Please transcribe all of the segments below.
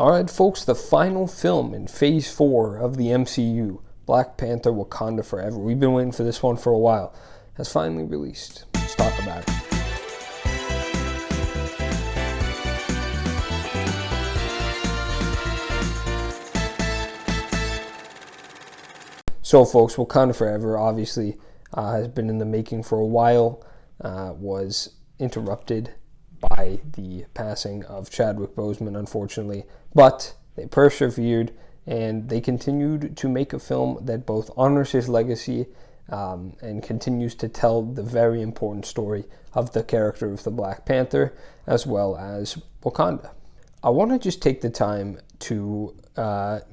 Alright folks, the final film in Phase 4 of the MCU, Black Panther Wakanda Forever. We've been waiting for this one for a while. Has finally released. Let's talk about it. So folks, Wakanda Forever obviously has been in the making for a while, was interrupted by the passing of Chadwick Boseman, unfortunately, but they persevered and they continued to make a film that both honors his legacy and continues to tell the very important story of the character of the Black Panther, as well as Wakanda. I want to just take the time to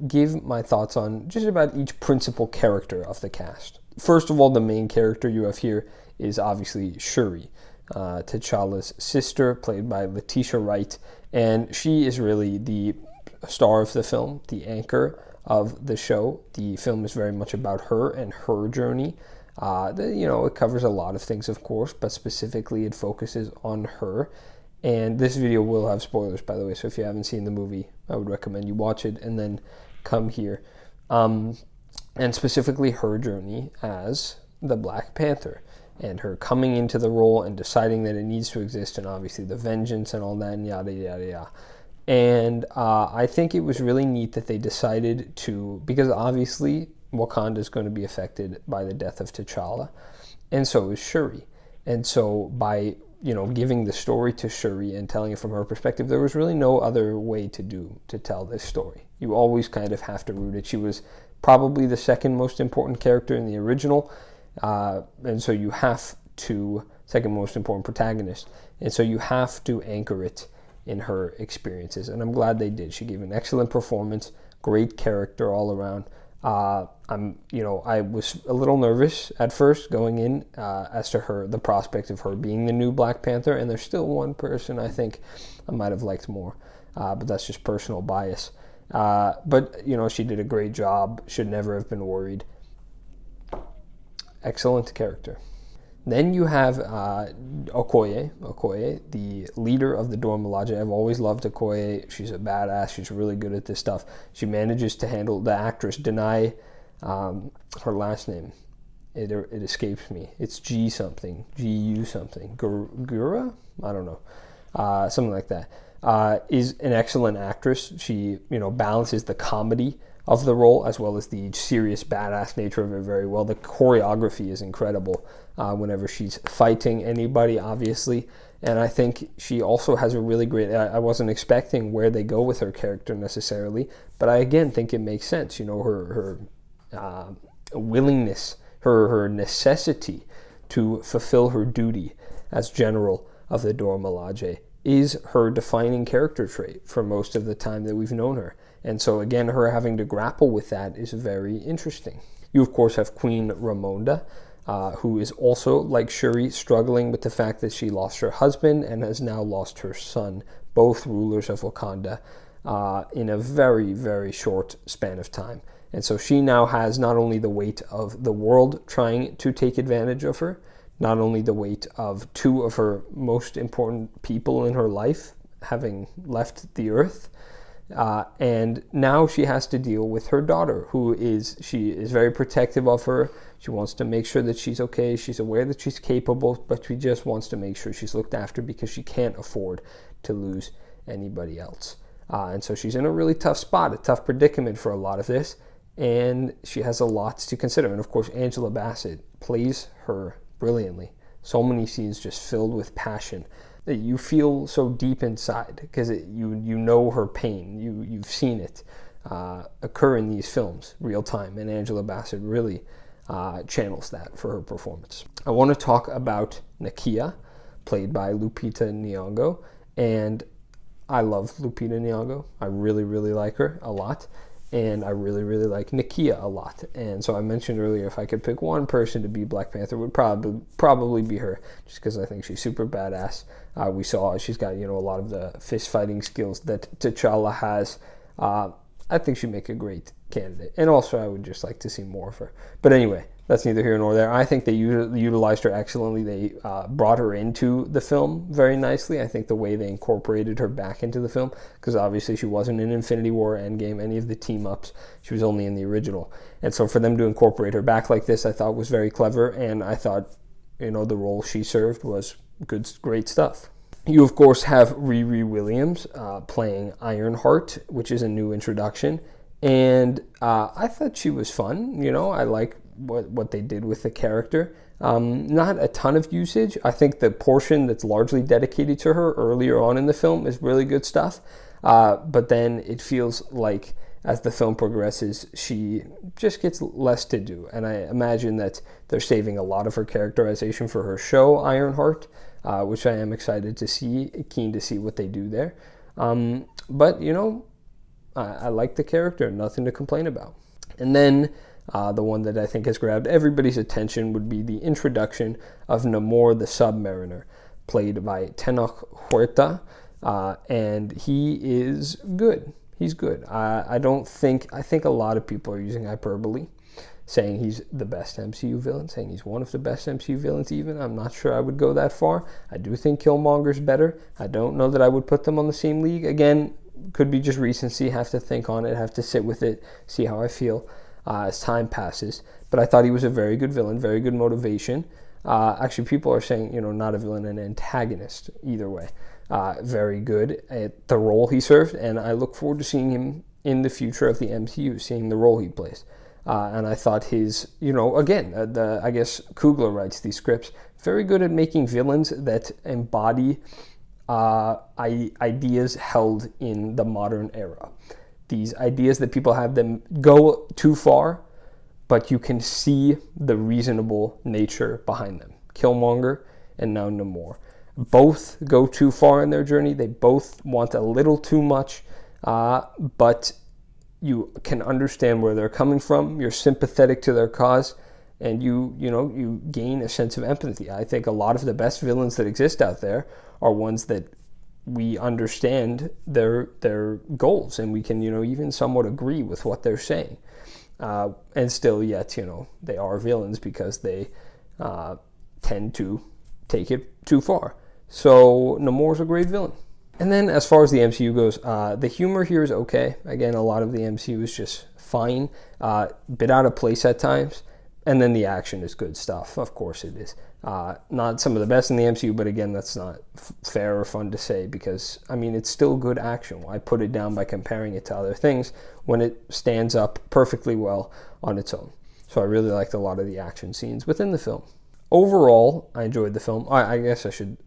give my thoughts on just about each principal character of the cast. First of all, the main character you have here is obviously Shuri, T'Challa's sister, played by Letitia Wright, and she is really the star of the film, the anchor of the show. The film is very much about her and her journey. It covers a lot of things, of course, but specifically it focuses on her. And this video will have spoilers, by the way, so if you haven't seen the movie, I would recommend you watch it and then come here. And specifically her journey as the Black Panther, and her coming into the role and deciding that it needs to exist, and obviously the vengeance and all that, and yada, yada, yada. And I think it was really neat that they decided to, because obviously Wakanda is going to be affected by the death of T'Challa, and so is Shuri. And so by giving the story to Shuri and telling it from her perspective, there was really no other way to tell this story. You always kind of have to root it. She was probably the second most important character in the original, and so you have to, second most important protagonist, and so you have to anchor it in her experiences, and I'm glad they did. She gave an excellent performance, great character all around. I was a little nervous at first going in as to the prospect of her being the new Black Panther, and there's still one person I think I might have liked more, but that's just personal bias. But she did a great job, should never have been worried. Excellent character. Then you have Okoye, the leader of the Dora Milaje. I've always loved Okoye. She's a badass. She's really good at this stuff. She manages to handle the actress Denai. Her last name, it escapes me. It's G something, Gu something, Gura? I don't know, something like that. Is an excellent actress. She balances the comedy of the role as well as the serious badass nature of it very well. The choreography is incredible whenever she's fighting anybody, obviously, and I think she also has a really great, I wasn't expecting where they go with her character necessarily, but I again think it makes sense. Her willingness, her necessity to fulfill her duty as general of the Dora Milaje is her defining character trait for most of the time that we've known her. And so again, her having to grapple with that is very interesting. You of course have Queen Ramonda, who is also, like Shuri, struggling with the fact that she lost her husband and has now lost her son, both rulers of Wakanda, in a very, very short span of time. And so she now has not only the weight of the world trying to take advantage of her, not only the weight of two of her most important people in her life having left the earth, and now she has to deal with her daughter, she is very protective of her. She wants to make sure that she's okay. She's aware that she's capable, but she just wants to make sure she's looked after because she can't afford to lose anybody else. And so she's in a really tough spot, a tough predicament for a lot of this, and she has a lot to consider. And of course, Angela Bassett plays her brilliantly. So many scenes just filled with passion that you feel so deep inside because you know her pain. You've seen it occur in these films real time, and Angela Bassett really channels that for her performance. I want to talk about Nakia, played by Lupita Nyong'o, and I love Lupita Nyong'o. I really, really like her a lot. And I really, really like Nakia a lot. And so I mentioned earlier, if I could pick one person to be Black Panther, it would probably be her, just because I think she's super badass. We saw she's got a lot of the fist fighting skills that T'Challa has. I think she'd make a great candidate. And also, I would just like to see more of her. But anyway, that's neither here nor there. I think they utilized her excellently. They brought her into the film very nicely. I think the way they incorporated her back into the film, because obviously she wasn't in Infinity War, Endgame, any of the team-ups. She was only in the original. And so for them to incorporate her back like this, I thought was very clever, and I thought, the role she served was great stuff. You, of course, have Riri Williams playing Ironheart, which is a new introduction. And I thought she was fun. I like what they did with the character. Not a ton of usage. I think the portion that's largely dedicated to her earlier on in the film is really good stuff. But then it feels like as the film progresses, she just gets less to do. And I imagine that they're saving a lot of her characterization for her show, Ironheart, which I am excited to see, keen to see what they do there. But, I like the character, nothing to complain about. And then the one that I think has grabbed everybody's attention would be the introduction of Namor the Submariner, played by Tenoch Huerta, and he is good. He's good. I think a lot of people are using hyperbole, saying he's the best MCU villain, saying he's one of the best MCU villains even. I'm not sure I would go that far. I do think Killmonger's better. I don't know that I would put them on the same league. Again, could be just recency, have to think on it, have to sit with it, see how I feel as time passes. But I thought he was a very good villain, very good motivation. Actually, people are saying, not a villain, an antagonist, either way. Very good at the role he served, and I look forward to seeing him in the future of the MCU, seeing the role he plays. And I thought his, again, I guess Coogler writes these scripts, very good at making villains that embody ideas held in the modern era. These ideas that people have them go too far, but you can see the reasonable nature behind them. Killmonger and now Namor. Both go too far in their journey. They both want a little too much, but you can understand where they're coming from. You're sympathetic to their cause, and you gain a sense of empathy. I think a lot of the best villains that exist out there are ones that we understand their goals, and we can even somewhat agree with what they're saying, and still yet they are villains because they tend to take it too far. So Namor's a great villain. And then as far as the MCU goes, the humor here is okay. Again, a lot of the MCU is just fine, bit out of place at times. And then the action is good stuff. Of course it is. Not some of the best in the MCU, but again, that's not fair or fun to say because, it's still good action. Why put it down by comparing it to other things when it stands up perfectly well on its own? So I really liked a lot of the action scenes within the film. Overall, I enjoyed the film. I guess I should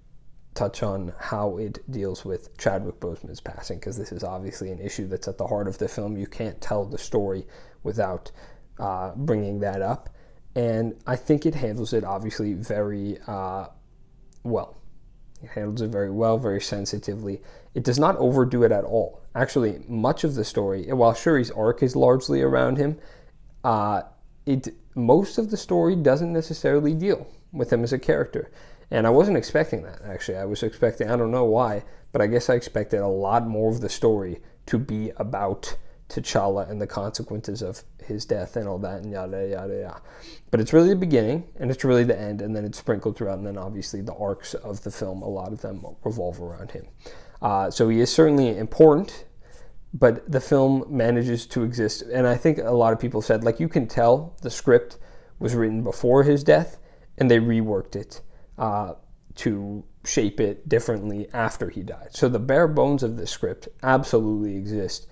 touch on how it deals with Chadwick Boseman's passing, because this is obviously an issue that's at the heart of the film. You can't tell the story without bringing that up. And I think it handles it obviously very well. It handles it very well, very sensitively. It does not overdo it at all. Actually, much of the story, while Shuri's arc is largely around him, most of the story doesn't necessarily deal with him as a character. And I wasn't expecting that, actually. I was expecting, I don't know why, but I guess I expected a lot more of the story to be about T'Challa and the consequences of his death and all that and yada, yada, yada. But it's really the beginning, and it's really the end, and then it's sprinkled throughout, and then obviously the arcs of the film, a lot of them revolve around him. So he is certainly important, but the film manages to exist. And I think a lot of people said, you can tell the script was written before his death, and they reworked it to shape it differently after he died. So the bare bones of the script absolutely exist,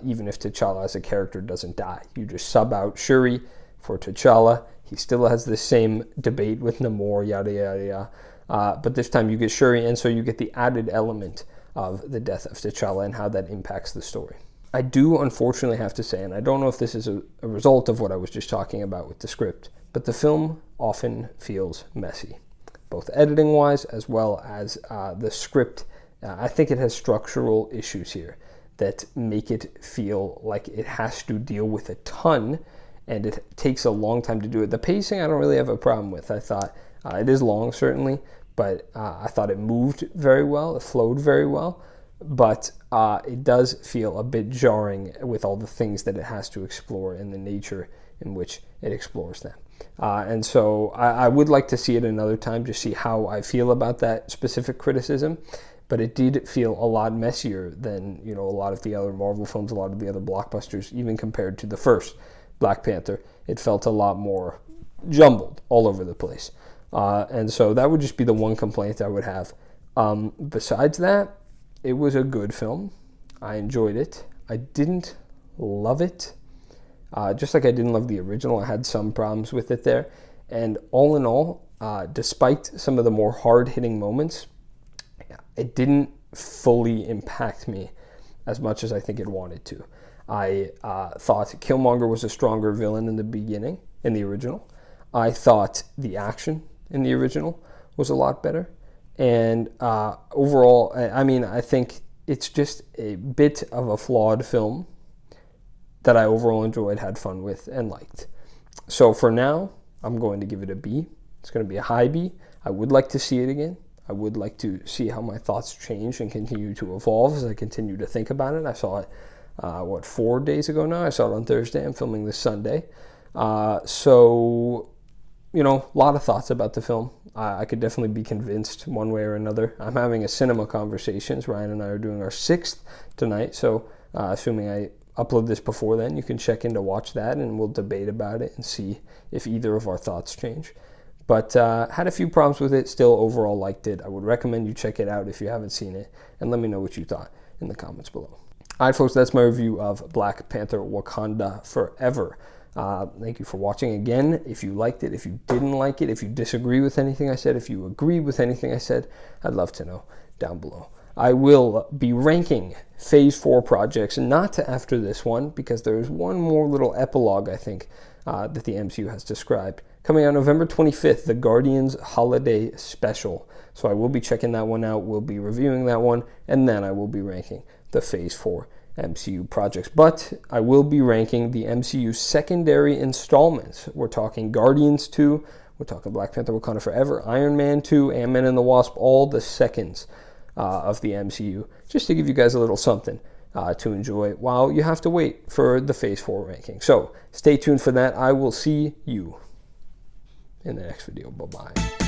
even if T'Challa as a character doesn't die. You just sub out Shuri for T'Challa. He still has the same debate with Namor, yada, yada, yada. But this time you get Shuri, and so you get the added element of the death of T'Challa and how that impacts the story. I do unfortunately have to say, and I don't know if this is a result of what I was just talking about with the script, but the film often feels messy, both editing-wise as well as the script. I think it has structural issues here that make it feel like it has to deal with a ton, and it takes a long time to do it. The pacing I don't really have a problem with. I thought it is long, certainly, but I thought it moved very well, it flowed very well, but it does feel a bit jarring with all the things that it has to explore and the nature in which it explores them. And so I would like to see it another time to see how I feel about that specific criticism. But it did feel a lot messier than, a lot of the other Marvel films, a lot of the other blockbusters, even compared to the first Black Panther. It felt a lot more jumbled all over the place. And so that would just be the one complaint I would have. Besides that, it was a good film. I enjoyed it. I didn't love it. Just like I didn't love the original, I had some problems with it there. And all in all, despite some of the more hard-hitting moments, it didn't fully impact me as much as I think it wanted to. I thought Killmonger was a stronger villain in the beginning, in the original. I thought the action in the original was a lot better. And overall, I think it's just a bit of a flawed film that I overall enjoyed, had fun with, and liked. So for now, I'm going to give it a B. It's going to be a high B. I would like to see it again. I would like to see how my thoughts change and continue to evolve as I continue to think about it. I saw it, 4 days ago now? I saw it on Thursday. I'm filming this Sunday. So, a lot of thoughts about the film. I could definitely be convinced one way or another. I'm having a cinema conversations. Ryan and I are doing our 6th tonight. So, assuming I upload this before then, you can check in to watch that, and we'll debate about it and see if either of our thoughts change. But had a few problems with it, still overall liked it. I would recommend you check it out if you haven't seen it, and let me know what you thought in the comments below. All right, folks, that's my review of Black Panther Wakanda Forever. Thank you for watching again. If you liked it, if you didn't like it, if you disagree with anything I said, if you agree with anything I said, I'd love to know down below. I will be ranking Phase 4 projects, not after this one, because there's one more little epilogue, I think, that the MCU has described. Coming out November 25th, the Guardians Holiday Special. So I will be checking that one out. We'll be reviewing that one, and then I will be ranking the Phase 4 MCU projects. But I will be ranking the MCU secondary installments. We're talking Guardians 2, we're talking Black Panther Wakanda Forever, Iron Man 2, Ant-Man and the Wasp, all the seconds of the MCU, just to give you guys a little something to enjoy while you have to wait for the Phase 4 ranking. So stay tuned for that. I will see you in the next video. Bye-bye.